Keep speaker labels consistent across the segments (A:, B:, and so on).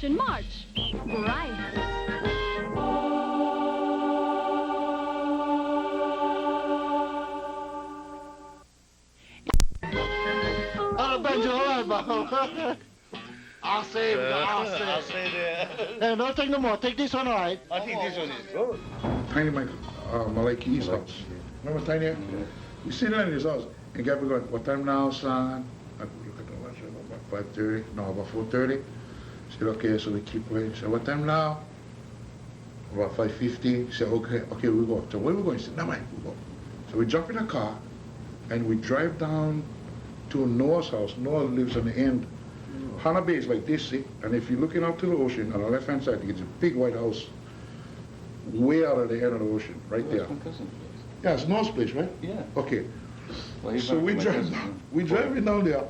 A: Ocean March. Right.
B: I'll save it.
C: I'll save it.
B: Hey, don't take no more. Take this one, all right?
C: I think this one is good.
D: Tiny Malaki's house. Remember Tiny? Yeah. We sit down in his house, and Gabby going, what time now, son? I look at the watch, about 5:30, no, about 4:30. He said, okay, so we keep waiting. He said, what time now? About 5:50. He said, okay, we go. So where we going? He said, no, man, we go. So we jump in a car, and we drive down to Noah's house. Noah lives on the end. Hannah Bay is like this, see? And if you're looking out to the ocean, on the left-hand side, it's a big white house way out at the end of the ocean, right there. Yeah, it's Noah's place, right?
E: Yeah.
D: Okay.
E: Well,
D: so we driving down there.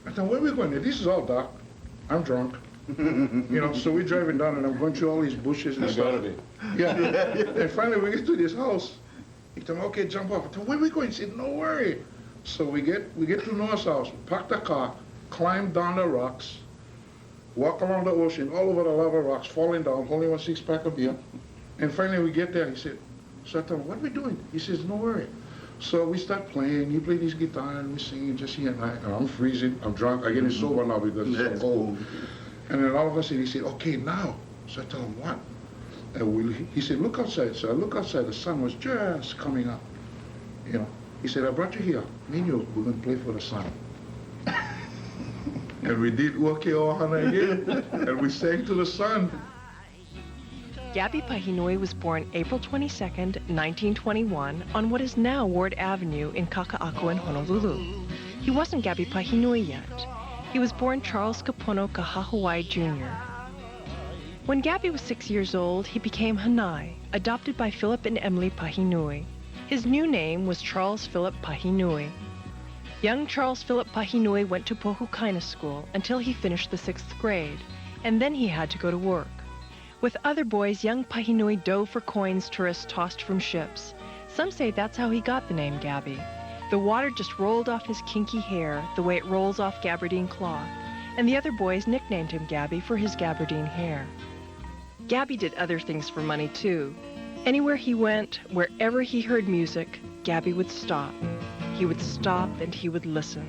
D: I thought, where are we going? This is all dark. I'm drunk. You know, so we're driving down, and I'm going through all these bushes and stuff. Yeah. And finally, we get to this house. He told me, okay, jump off. I thought, where are we going? He said, no worry. So we get to Noah's house, park the car, climb down the rocks, walk along the ocean, all over the lava rocks, falling down, holding a six-pack of beer. And finally we get there, he said, so I told him, what are we doing? He says, no worry. So we start playing, he played his guitar, and we singing, just he and I. And I'm freezing, I'm drunk, I'm getting sober now because it's so cold. And then all of a sudden he said, okay, now. So I told him, what? And he said, look outside. So I look outside, the sun was just coming up, you know. He said, I brought you here. Me and you, we're going to play for the sun. And we did Wake Ohana again, and we sang to the sun.
F: Gabby Pahinui was born April 22nd, 1921, on what is now Ward Avenue in Kaka'ako, Honolulu. He wasn't Gabby Pahinui yet. He was born Charles Kapono Kahahawai Jr. When Gabby was 6 years old, he became Hanai, adopted by Philip and Emily Pahinui. His new name was Charles Philip Pahinui. Young Charles Philip Pahinui went to Pohukaina School until he finished the 6th grade, and then he had to go to work. With other boys, young Pahinui dove for coins tourists tossed from ships. Some say that's how he got the name Gabby. The water just rolled off his kinky hair the way it rolls off gabardine cloth, and the other boys nicknamed him Gabby for his gabardine hair. Gabby did other things for money, too. Anywhere he went, wherever he heard music, Gabby would stop. He would stop and he would listen.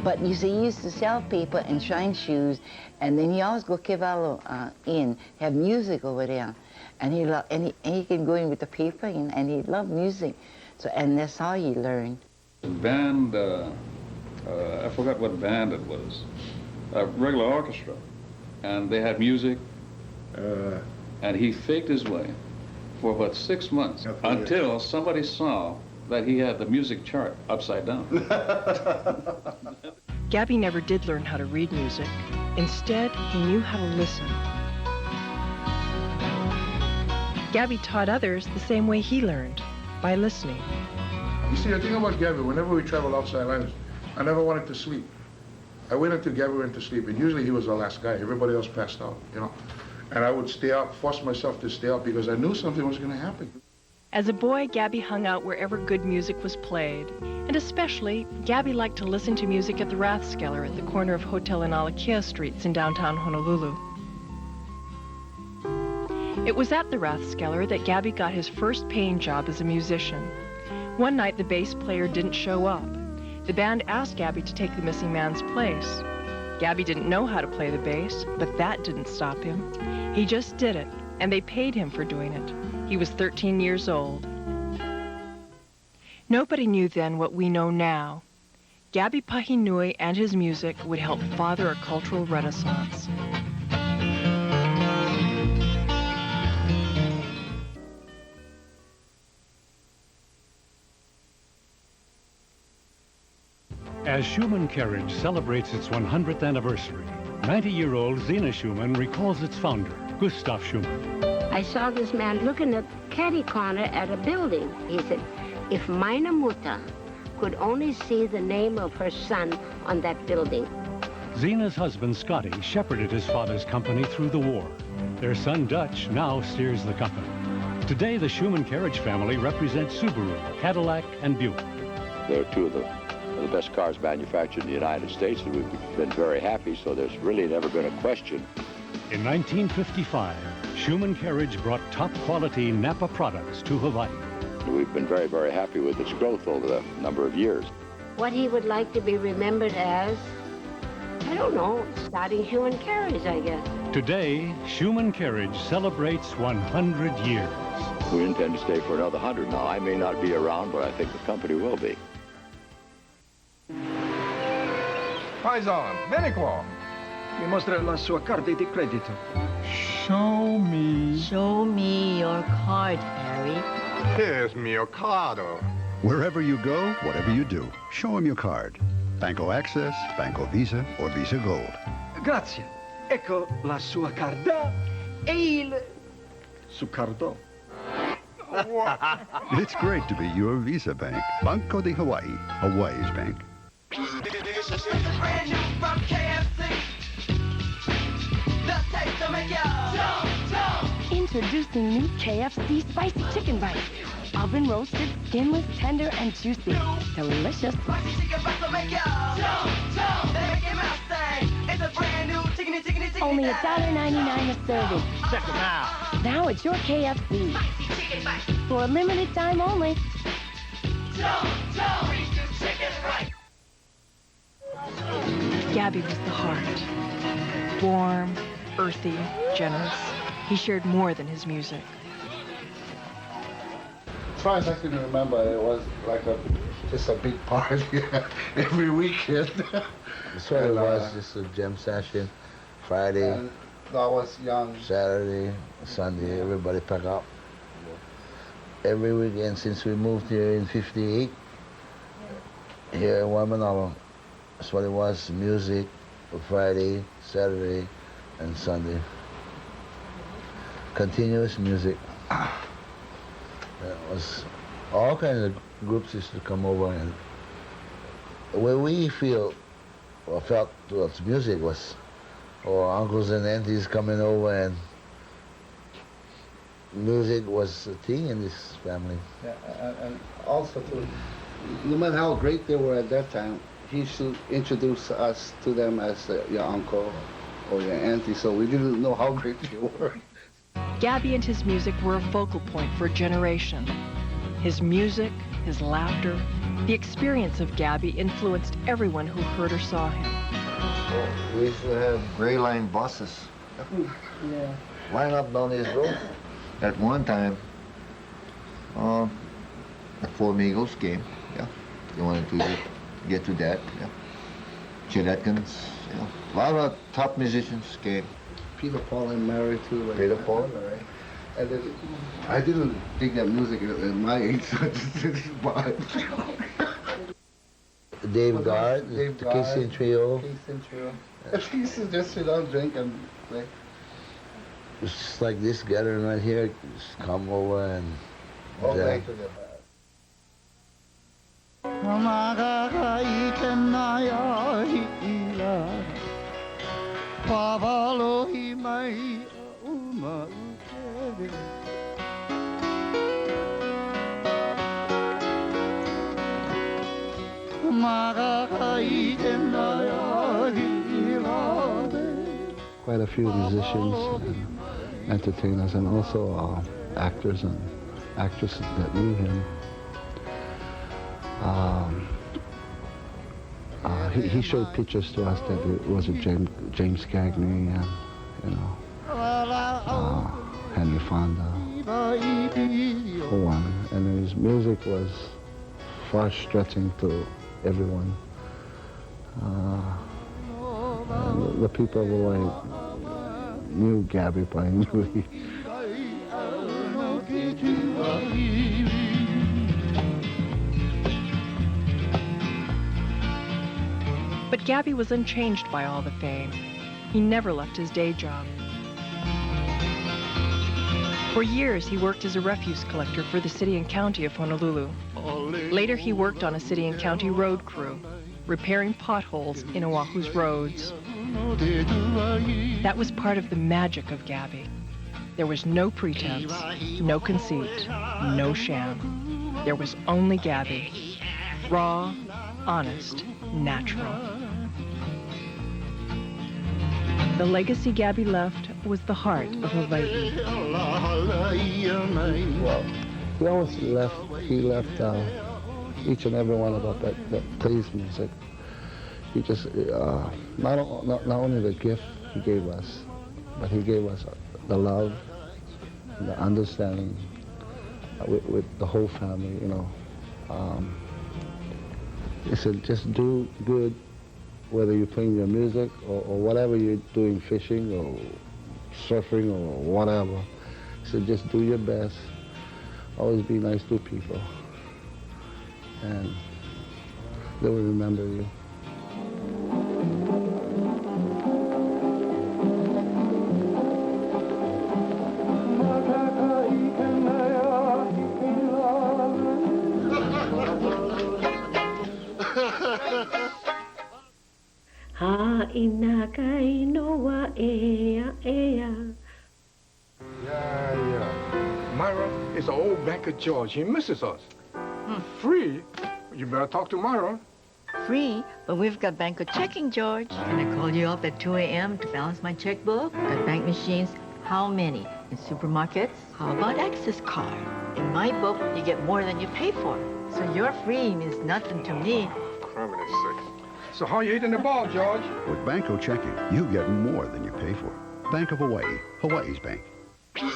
G: But you see, he used to sell paper and shine shoes, and then he always go Kevalo Inn, have music over there. And he can go in with the paper, and he loved music. So, and that's how he learned.
E: Band, I forgot what band it was, a regular orchestra. And they had music, and he faked his way for about 6 months until somebody saw that he had the music chart upside down.
F: Gabby never did learn how to read music. Instead, he knew how to listen. Gabby taught others the same way he learned, by listening.
D: You see, the thing about Gabby, whenever we travel outside lands, I never wanted to sleep. I waited until Gabby went to sleep, and usually he was the last guy. Everybody else passed out, you know. And I would stay up, force myself to stay up because I knew something was going to happen.
F: As a boy, Gabby hung out wherever good music was played. And especially, Gabby liked to listen to music at the Rathskeller at the corner of Hotel and Alakia Streets in downtown Honolulu. It was at the Rathskeller that Gabby got his first paying job as a musician. One night, the bass player didn't show up. The band asked Gabby to take the missing man's place. Gabby didn't know how to play the bass, but that didn't stop him. He just did it, and they paid him for doing it. He was 13 years old. Nobody knew then what we know now. Gabby Pahinui and his music would help father a cultural renaissance.
H: As Schumann Carriage celebrates its 100th anniversary, 90-year-old Zena Schumann recalls its founder, Gustav Schumann.
I: I saw this man looking at catty corner at a building. He said, if Mina Muta could only see the name of her son on that building.
H: Zena's husband, Scotty, shepherded his father's company through the war. Their son, Dutch, now steers the company. Today, the Schumann Carriage family represents Subaru, Cadillac, and Buick.
J: They're two of the the best cars manufactured in the United States, and we've been very happy, so there's really never been a question.
H: In 1955, Schumann Carriage brought top-quality Napa products to Hawaii.
J: We've been very, very happy with its growth over the number of years.
I: What he would like to be remembered as, I don't know, starting Schumann Carriage, I guess.
H: Today, Schumann Carriage celebrates 100 years.
J: We intend to stay for another 100. Now, I may not be around, but I think the company will be.
K: Paisan, vieni qua. Mi mostra la sua carta di credito.
B: Show me.
A: Show me your card, Harry.
B: Here's mio cardo.
L: Wherever you go, whatever you do, show him your card. Banco Access, Banco Visa, or Visa Gold.
K: Grazie. Ecco la sua carta e il suo cardo.
L: It's great to be your Visa bank. Banco de Hawaii, Hawaii's bank.
A: Introducing new KFC Spicy Chicken Bites. Oven roasted, skinless, tender, and juicy. Delicious. Only $1.99 a serving.
B: Check them out.
A: Now it's your KFC. For a limited time only.
F: Gabby was the heart. Warm, earthy, generous. He shared more than his music.
B: As far as I can remember, it was like just a big party every weekend.
M: That's what it was, just a jam session. Friday,
B: And I was young.
M: Saturday, Sunday, everybody pack up. Every weekend since we moved here in '58, here in Waimanalo, that's what it was, music, Friday, Saturday, and Sunday. Continuous music. It was all kinds of groups used to come over, and the way we felt towards music was our uncles and aunties coming over, and music was a thing in this family.
B: Yeah, and also, too, no matter how great they were at that time, he should introduce us to them as your uncle or your auntie, so we didn't know how great they were.
F: Gabby and his music were a focal point for a generation. His music, his laughter, the experience of Gabby influenced everyone who heard or saw him.
M: We used to have gray line buses.
B: Yeah.
M: Line up down this road. At one time, the Four Amigos came, yeah. They wanted to get to that, yeah. Chet Atkins, yeah. A lot of top musicians came.
B: Peter, Paul, and Mary, too. Like
M: Peter,
B: that.
M: Paul, and
B: Mary. And then, I didn't dig that music at my age, so I just didn't buy it.
M: Dave Guard, the Keystone Trio.
B: Keystone Trio. He used to just sit down, drink, and play.
M: It's just like this gathering right here, just come over and
B: All
M: jam.
B: back to the back.
N: Quite a few musicians, and entertainers, and also actors and actresses that knew him. He showed pictures to us that it was a James Cagney and, you know, Henry Fonda, for one. And his music was far-stretching to everyone. And the people who knew Gabby Pahinui.
F: But Gabby was unchanged by all the fame. He never left his day job. For years, he worked as a refuse collector for the city and county of Honolulu. Later, he worked on a city and county road crew, repairing potholes in Oahu's roads. That was part of the magic of Gabby. There was no pretense, no conceit, no sham. There was only Gabby. Raw, honest, natural. The legacy Gabby left was the heart of Hawaii.
N: Well, he always left each and every one of us that plays music. He just, not only the gift he gave us, but he gave us the love, the understanding with the whole family, you know. He said, just do good, whether you're playing your music or whatever you're doing, fishing or surfing or whatever. He said, just do your best. Always be nice to people. And they will remember you.
D: Yeah. Myra is an old banker George. He misses us. Free? You better talk to Myra.
O: Free, but we've got banker checking, George. Can I call you up at 2 a.m. to balance my checkbook? At bank machines, how many? In supermarkets, how about access card? In my book, you get more than you pay for. So your free means nothing to me.
D: Cramming is sick. So how you hitting the ball, George?
L: With Banco Checking, you get more than you pay for. Bank of Hawaii, Hawaii's bank.
P: Brand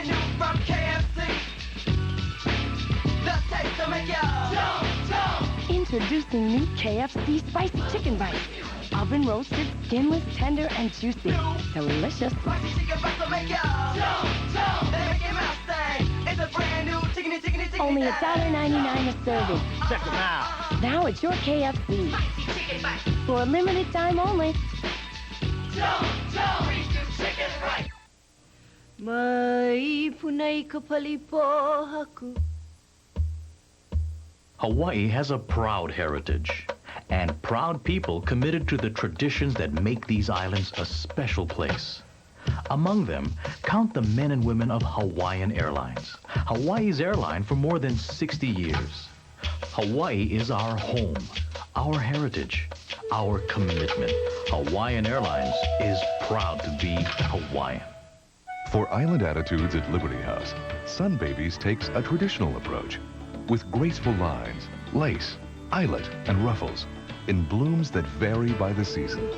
P: new from KFC. The taste to make you jump.
A: Introducing new KFC Spicy Chicken Bites. Oven roasted, skinless, tender, and juicy. Delicious.
P: Spicy chicken bites to make you jump. They make your mouth sing. It's a brand new chicken.
A: Only $1.99 a serving.
C: Check them out.
A: Now it's your KFC.
P: Spicy chicken bites.
A: For a limited time only.
P: Jump. Reach the chicken right.
O: Mai punai kapalipo haku.
Q: Hawaii has a proud heritage and proud people committed to the traditions that make these islands a special place. Among them, count the men and women of Hawaiian Airlines, Hawaii's airline for more than 60 years. Hawaii is our home, our heritage, our commitment. Hawaiian Airlines is proud to be Hawaiian.
R: For Island Attitudes at Liberty House, Sun Babies takes a traditional approach with graceful lines, lace, eyelet, and ruffles in blooms that vary by the season.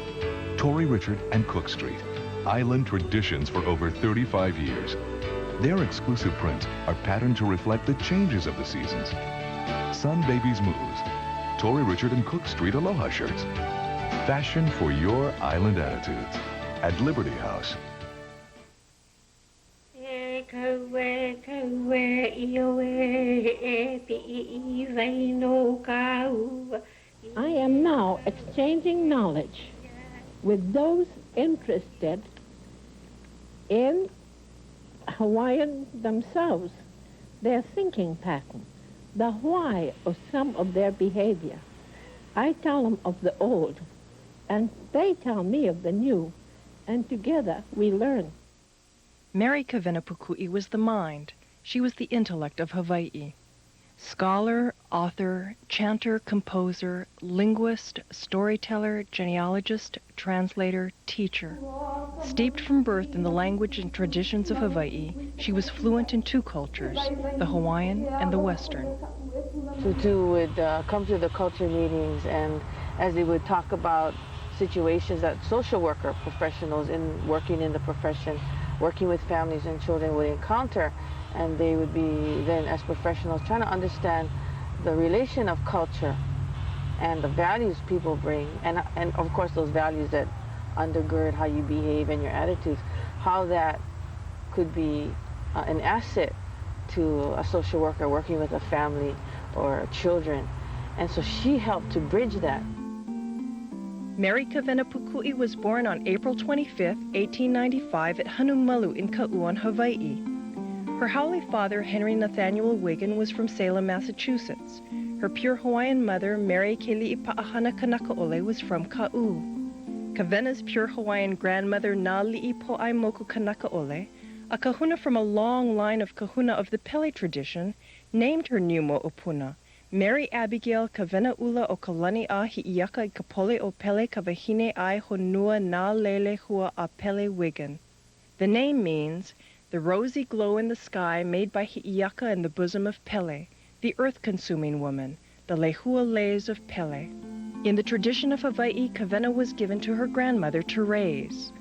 R: Tory Richard and Cook Street, island traditions for over 35 years. Their exclusive prints are patterned to reflect the changes of the seasons. Sun Babies Moves, Tory Richard and Cook Street Aloha shirts. Fashion for your island attitudes at Liberty House.
S: I am now exchanging knowledge with those interested in Hawaiian themselves, their thinking pattern, the why of some of their behavior. I tell them of the old, and they tell me of the new, and together we learn.
F: Mary Kavenapukui was the mind. She was the intellect of Hawaii. Scholar, author, chanter, composer, linguist, storyteller, genealogist, translator, teacher. Steeped from birth in the language and traditions of Hawaii, she was fluent in two cultures, the Hawaiian and the Western.
T: Tutu would come to the culture meetings, and as they would talk about situations that social worker professionals working in the profession, working with families and children would encounter, and they would be then as professionals trying to understand the relation of culture and the values people bring, and of course those values that undergird how you behave and your attitudes, how that could be an asset to a social worker working with a family or children. And so she helped to bridge that.
F: Mary Kavenapukui was born on April 25, 1895 at Hanumalu in Ka'uan, Hawaii. Her haole father, Henry Nathaniel Wiggin, was from Salem, Massachusetts. Her pure Hawaiian mother, Mary Keli'ipa'ahana Kanaka'ole, was from Ka'u. Kavena's pure Hawaiian grandmother, Nali'ipo'ai Moku Kanaka'ole, a kahuna from a long line of kahuna of the Pele tradition, named her new mo'opuna, Mary Abigail Kavenaula o Kalani a Hi'iaka I Kapole o Pele Kavahine ai Honua na Lele Hua a Pele Wigan. The name means the rosy glow in the sky made by Hi'iaka in the bosom of Pele, the earth-consuming woman, the Lehua Leis of Pele. In the tradition of Hawaii, Kavena was given to her grandmother to raise.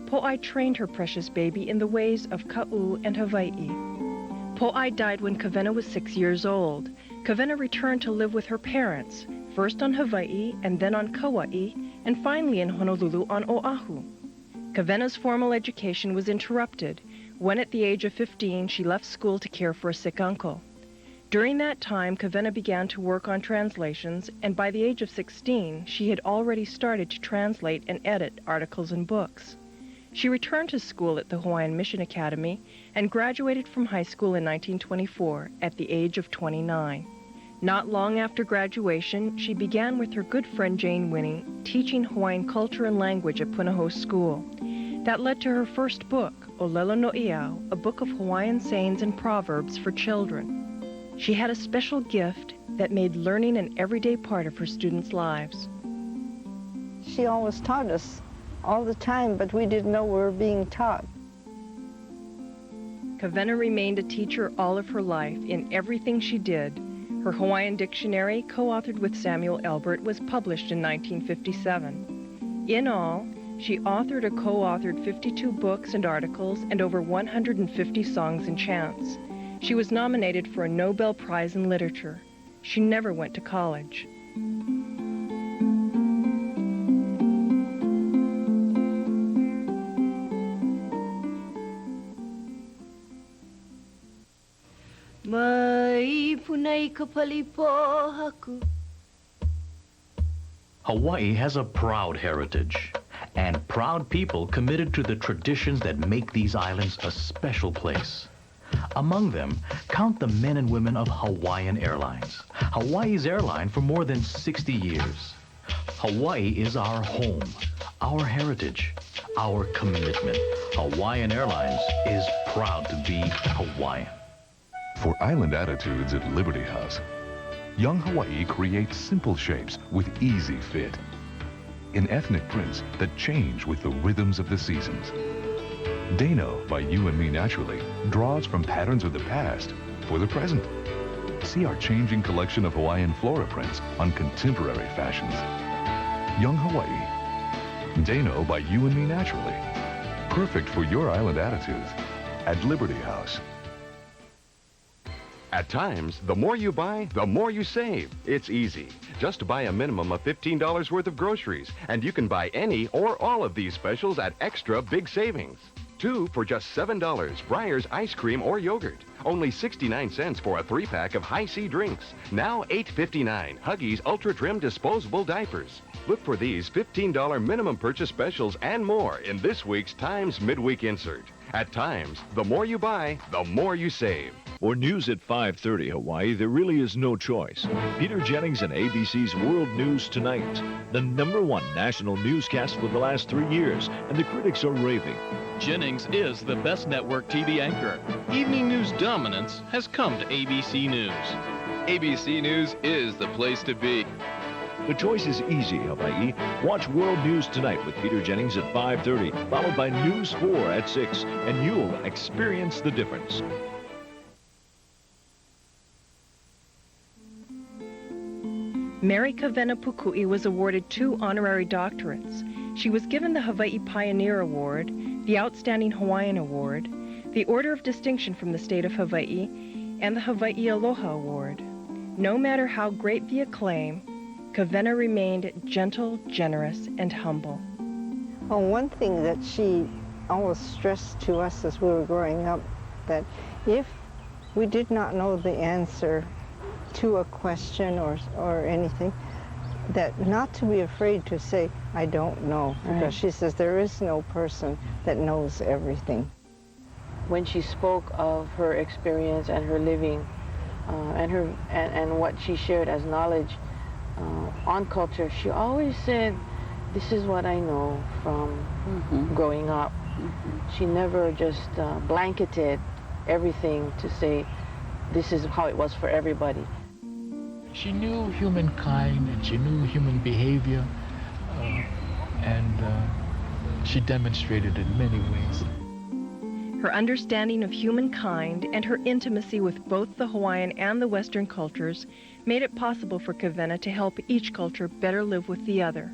F: Po'ai trained her precious baby in the ways of Ka'u and Hawaii. Po'ai died when Kavena was 6 years old. Kavena returned to live with her parents, first on Hawaii and then on Kauai, and finally in Honolulu on Oahu. Kavena's formal education was interrupted when at the age of 15 she left school to care for a sick uncle. During that time, Kavena began to work on translations, and by the age of 16, she had already started to translate and edit articles and books. She returned to school at the Hawaiian Mission Academy and graduated from high school in 1924 at the age of 29. Not long after graduation, she began with her good friend Jane Winning teaching Hawaiian culture and language at Punahou School. That led to her first book, Olelo no Iao, a book of Hawaiian sayings and proverbs for children. She had a special gift that made learning an everyday part of her students' lives.
U: She always taught us all the time, but we didn't know we were being taught.
F: Kavena remained a teacher all of her life in everything she did. Her Hawaiian dictionary, co-authored with Samuel Elbert, was published in 1957. In all, she authored or co-authored 52 books and articles and over 150 songs and chants. She was nominated for a Nobel Prize in Literature. She never went to college.
Q: Hawaii has a proud heritage and proud people committed to the traditions that make these islands a special place. Among them, count the men and women of Hawaiian Airlines, Hawaii's airline for more than 60 years. Hawaii is our home, our heritage, our commitment. Hawaiian Airlines is proud to be Hawaiian.
R: For Island Attitudes at Liberty House, Young Hawaii creates simple shapes with easy fit in ethnic prints that change with the rhythms of the seasons. Dano by You and Me Naturally draws from patterns of the past for the present. See our changing collection of Hawaiian flora prints on contemporary fashions. Young Hawaii. Dano by You and Me Naturally. Perfect for your island attitudes at Liberty House.
V: At times, the more you buy, the more you save. It's easy. Just buy a minimum of $15 worth of groceries, and you can buy any or all of these specials at extra big savings. 2 for just $7, Breyer's ice cream or yogurt. Only 69 cents for a 3-pack of High C drinks. Now $8.59, Huggies Ultra Trim disposable diapers. Look for these $15 minimum purchase specials and more in this week's Times Midweek Insert. At Times, the more you buy, the more you save.
W: For news at 5:30 Hawaii, there really is no choice. Peter Jennings and ABC's World News Tonight, the #1 national newscast for the last 3 years, and the critics are raving.
X: Jennings is the best network TV anchor. Evening news dominance has come to ABC News. ABC News is the place to be.
W: The choice is easy, Hawaii. Watch World News Tonight with Peter Jennings at 5:30, followed by News 4 at 6, and you'll experience the difference.
F: Mary Kavena Pukui was awarded 2 honorary doctorates. She was given the Hawaii Pioneer Award, the Outstanding Hawaiian Award, the Order of Distinction from the State of Hawaii, and the Hawaii Aloha Award. No matter how great the acclaim, Kavena remained gentle, generous, and humble.
U: Well, one thing that she always stressed to us as we were growing up, that if we did not know the answer to a question or anything, that not to be afraid to say, I don't know, because she says there is no person that knows everything.
T: When she spoke of her experience and her living and what she shared as knowledge on culture, she always said, this is what I know from growing up. She never just blanketed everything to say, this is how it was for everybody.
E: She knew humankind and she knew human behavior, and she demonstrated it in many ways.
F: Her understanding of humankind and her intimacy with both the Hawaiian and the Western cultures made it possible for Kawena to help each culture better live with the other.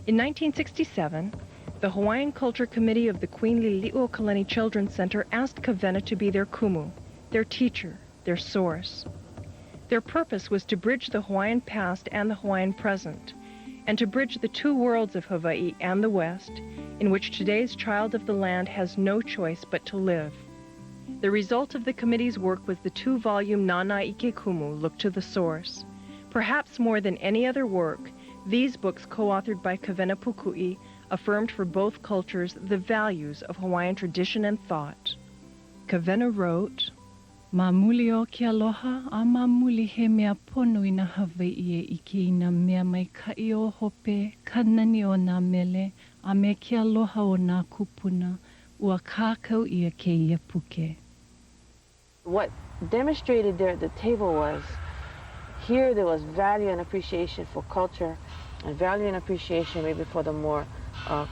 F: In 1967, the Hawaiian Culture Committee of the Queen Liliuokalani Children's Center asked Kawena to be their kumu, their teacher, their source. Their purpose was to bridge the Hawaiian past and the Hawaiian present, and to bridge the two worlds of Hawaii and the West, in which today's child of the land has no choice but to live. The result of the committee's work was the 2-volume Nana Ike Kumu, Look to the Source. Perhaps more than any other work, these books, co-authored by Kawena Pukui, affirmed for both cultures the values of Hawaiian tradition and thought. Kawena wrote,
G: Mamuli o ke aloha, a mamuli he mea pono i na Hawaii e ke ina mea mai kai o hope, kanani o nā mele, a me ke aloha o nā kupuna, ua kākau ia ke ia puke.
T: What demonstrated there at the table was, here there was value and appreciation for culture, and value and appreciation maybe for the more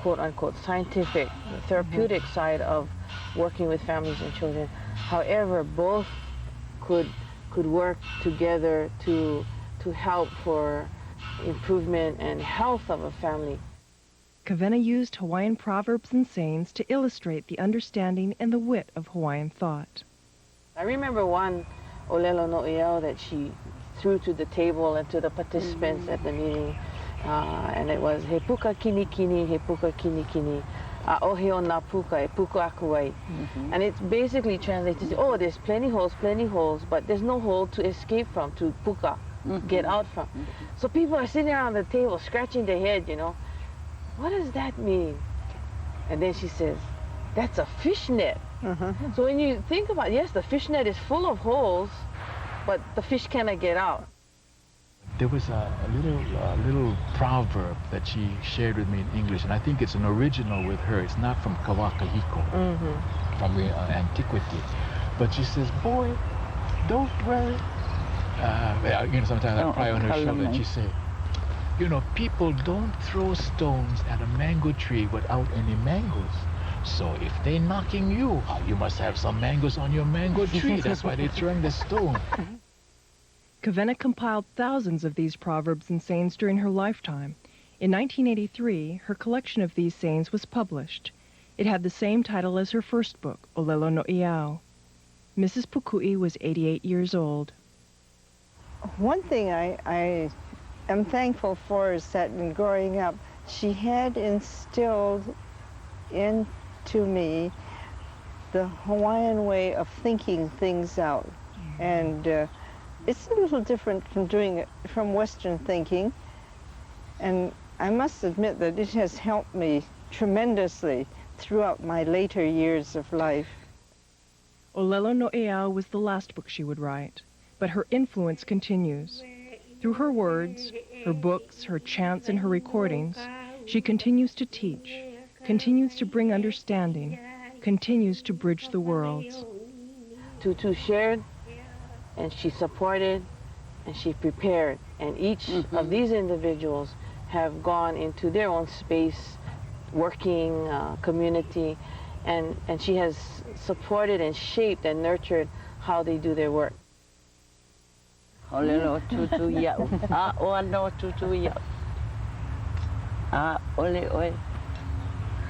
T: quote-unquote scientific, therapeutic side of working with families and children. However, both could work together to help for improvement and health of a family.
F: Kawena used Hawaiian proverbs and sayings to illustrate the understanding and the wit of Hawaiian thought.
T: I remember one olelo no'iau that she threw to the table and to the participants at the meeting, and it was he puka kini kini, he puka kini kini. Ohe o nā puka, e puka aku ai. And it's basically translated to, oh, there's plenty holes, but there's no hole to escape from, to puka, get out from. So people are sitting around the table scratching their head, you know. What does that mean? And then she says, that's a fish net. So when you think about it, yes, the fish net is full of holes, but the fish cannot get out.
E: There was a little proverb that she shared with me in English, and I think it's an original with her. It's not from Kawakahiko, from the antiquity. But she says, boy, don't worry. You know, sometimes I cry on her shoulder, and she said, you know, people don't throw stones at a mango tree without any mangoes. So if they're knocking you, you must have some mangoes on your mango tree. That's why they're throwing the stone.
F: Kawena compiled thousands of these proverbs and sayings during her lifetime. In 1983, her collection of these sayings was published. It had the same title as her first book, Olelo No'iau. Mrs. Pukui was 88 years old.
U: One thing I am thankful for is that in growing up, she had instilled into me the Hawaiian way of thinking things out. And it's a little different from doing it from Western thinking, and I must admit that it has helped me tremendously throughout my later years of life.
F: Olelo No'iau was the last book she would write, but her influence continues. Through her words, her books, her chants, and her recordings, she continues to teach, continues to bring understanding, continues to bridge the worlds.
T: Tutu shared, and she supported, and she prepared. And each of these individuals have gone into their own space, working, community, and she has supported and shaped and nurtured how they do their work.
H: Olelo tutu iau, a oa no tutu iau. A ole oi,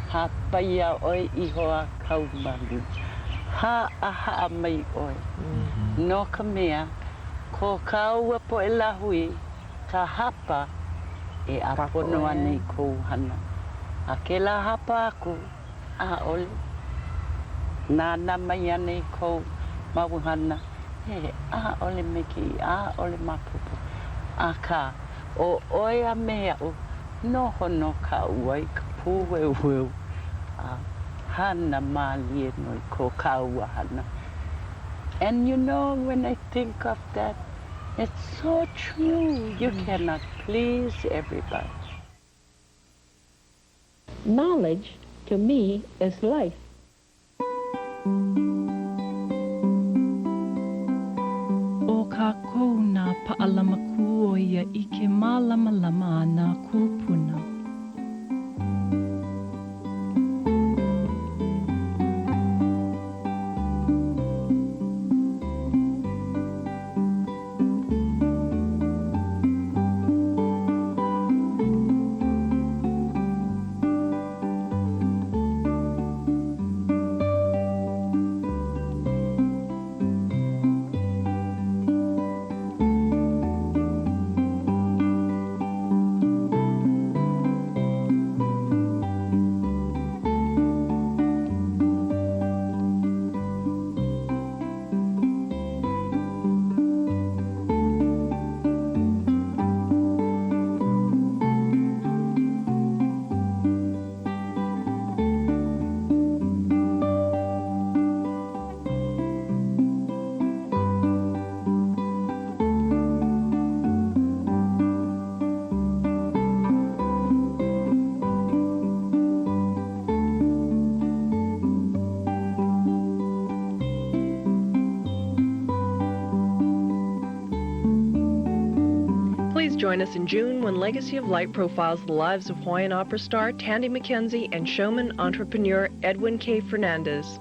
H: ha paia oi ihoa kaumaru. Ha aha mai oi. No ka mea, ko kaua po e lahui, ka hapa e apono ane kou hana. A ke la hapa aku, a ole. Nana mai ane kou mawuhana. He, a ole meki, a ole mapupu. A ka, o oia mea o, no hono ka uai ka pūweu weu. Hana malie noi ko kaua hana. And you know, when I think of that, it's so true. You cannot please everybody.
S: Knowledge, to me, is life.
G: O kākou nā pa'alamaku o ia I ke mālama-lama a nā kūpuna.
F: Join us in June when Legacy of Light profiles the lives of Hawaiian opera star Tandy McKenzie and showman entrepreneur Edwin K. Fernandez.